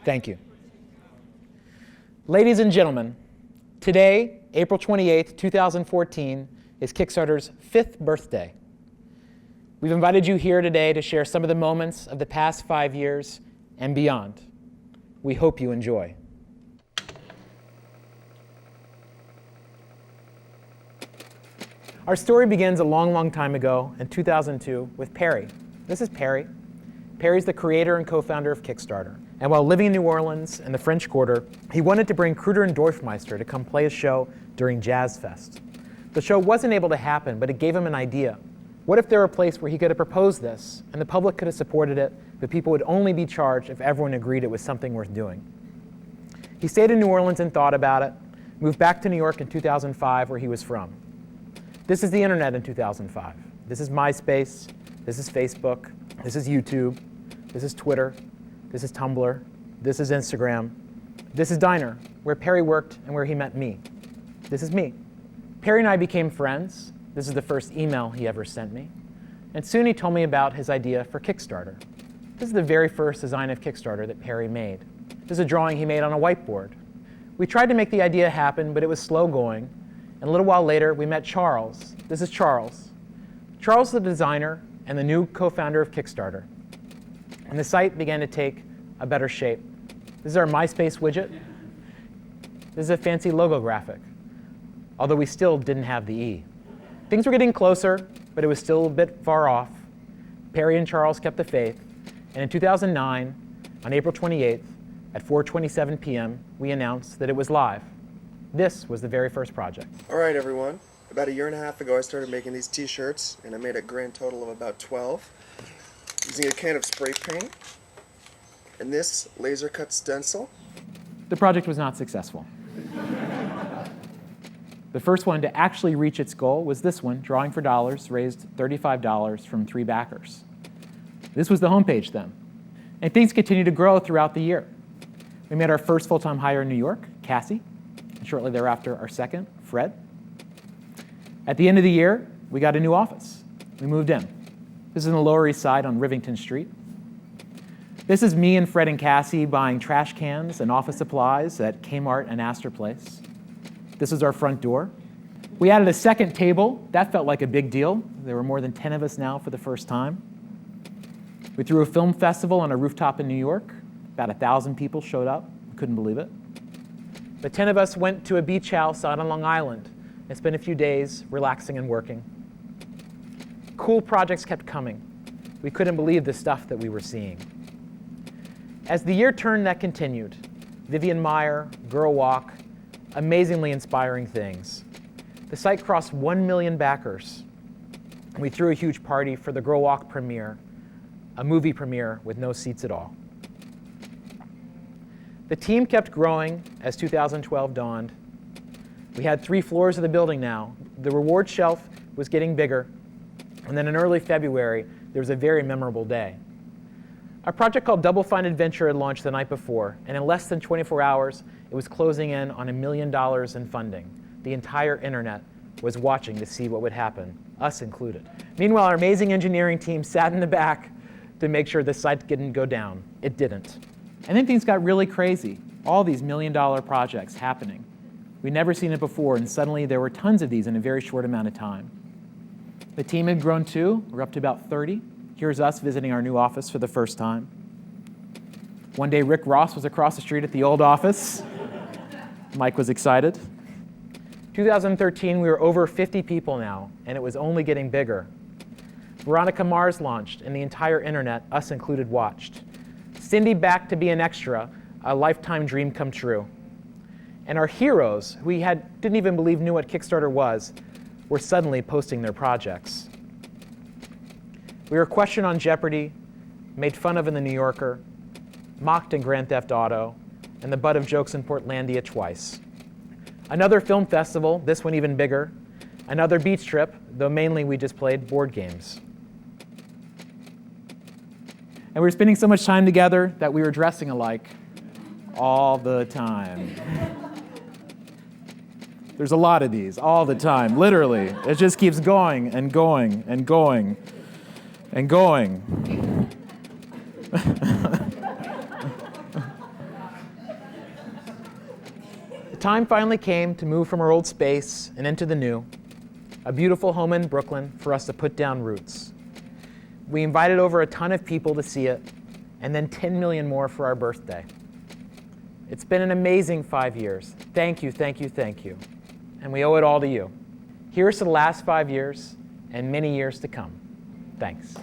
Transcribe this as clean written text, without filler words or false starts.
Thank you. Ladies and gentlemen, today, April 28th, 2014, is Kickstarter's 5th birthday. We've invited you here today to share some of the moments of the past 5 years and beyond. We hope you enjoy. Our story begins a long, long time ago in 2002 with Perry. This is Perry. Perry's the creator and co-founder of Kickstarter. And while living in New Orleans in the French Quarter, he wanted to bring Kruder and Dorfmeister to come play a show during Jazz Fest. The show wasn't able to happen, but it gave him an idea. What if there were a place where he could have proposed this, and the public could have supported it, but people would only be charged if everyone agreed it was something worth doing? He stayed in New Orleans and thought about it, moved back to New York in 2005, where he was from. This is the internet in 2005. This is MySpace. This is Facebook. This is YouTube. This is Twitter. This is Tumblr. This is Instagram. This is Diner, where Perry worked and where he met me. This is me. Perry and I became friends. This is the first email he ever sent me. And soon he told me about his idea for Kickstarter. This is the very first design of Kickstarter that Perry made. This is a drawing he made on a whiteboard. We tried to make the idea happen, but it was slow going. And a little while later, we met Charles. This is Charles. Charles is the designer and the new co-founder of Kickstarter. And the site began to take a better shape. This is our MySpace widget. This is a fancy logo graphic, although we still didn't have the E. Things were getting closer, but it was still a bit far off. Perry and Charles kept the faith. And in 2009, on April 28th, at 4:27 p.m., we announced that it was live. This was the very first project. All right, everyone. About a year and a half ago, I started making these t-shirts, and I made a grand total of about 12, using a can of spray paint and this laser cut stencil. The project was not successful. The first one to actually reach its goal was this one, Drawing for Dollars, raised $35 from 3 backers. This was the homepage then. And things continued to grow throughout the year. We made our first full-time hire in New York, Cassie. Shortly thereafter, our second, Fred. At the end of the year, we got a new office. We moved in. This is in the Lower East Side on Rivington Street. This is me and Fred and Cassie buying trash cans and office supplies at Kmart and Astor Place. This is our front door. We added a second table. That felt like a big deal. There were more than 10 of us now for the first time. We threw a film festival on a rooftop in New York. About 1,000 people showed up. We couldn't believe it. The 10 of us went to a beach house out on Long Island and spent a few days relaxing and working. Cool projects kept coming. We couldn't believe the stuff that we were seeing. As the year turned, that continued. Vivian Meyer, Girl Walk, amazingly inspiring things. The site crossed 1 million backers. We threw a huge party for the Girl Walk premiere, a movie premiere with no seats at all. The team kept growing as 2012 dawned. We had 3 floors of the building now. The reward shelf was getting bigger. And then in early February, there was a very memorable day. A project called Double Fine Adventure had launched the night before, and in less than 24 hours, it was closing in on $1 million in funding. The entire internet was watching to see what would happen, us included. Meanwhile, our amazing engineering team sat in the back to make sure the site didn't go down. It didn't. And then things got really crazy. All these $1 million projects happening. We'd never seen it before, and suddenly there were tons of these in a very short amount of time. The team had grown too. We're up to about 30. Here's us visiting our new office for the first time. One day, Rick Ross was across the street at the old office. Mike was excited. 2013, we were over 50 people now, and it was only getting bigger. Veronica Mars launched, and the entire internet, us included, watched. Cindy back to be an extra, a lifetime dream come true. And our heroes, who we didn't even believe knew what Kickstarter was, were suddenly posting their projects. We were questioned on Jeopardy, made fun of in The New Yorker, mocked in Grand Theft Auto, and the butt of jokes in Portlandia twice. Another film festival, this one even bigger. Another beach trip, though mainly we just played board games. And we were spending so much time together that we were dressing alike all the time. There's a lot of these, all the time, literally. It just keeps going and going and going and going. The time finally came to move from our old space and into the new, a beautiful home in Brooklyn for us to put down roots. We invited over a ton of people to see it, and then 10 million more for our birthday. It's been an amazing 5 years. Thank you, thank you, thank you. And we owe it all to you. Here's to the last 5 years and many years to come. Thanks.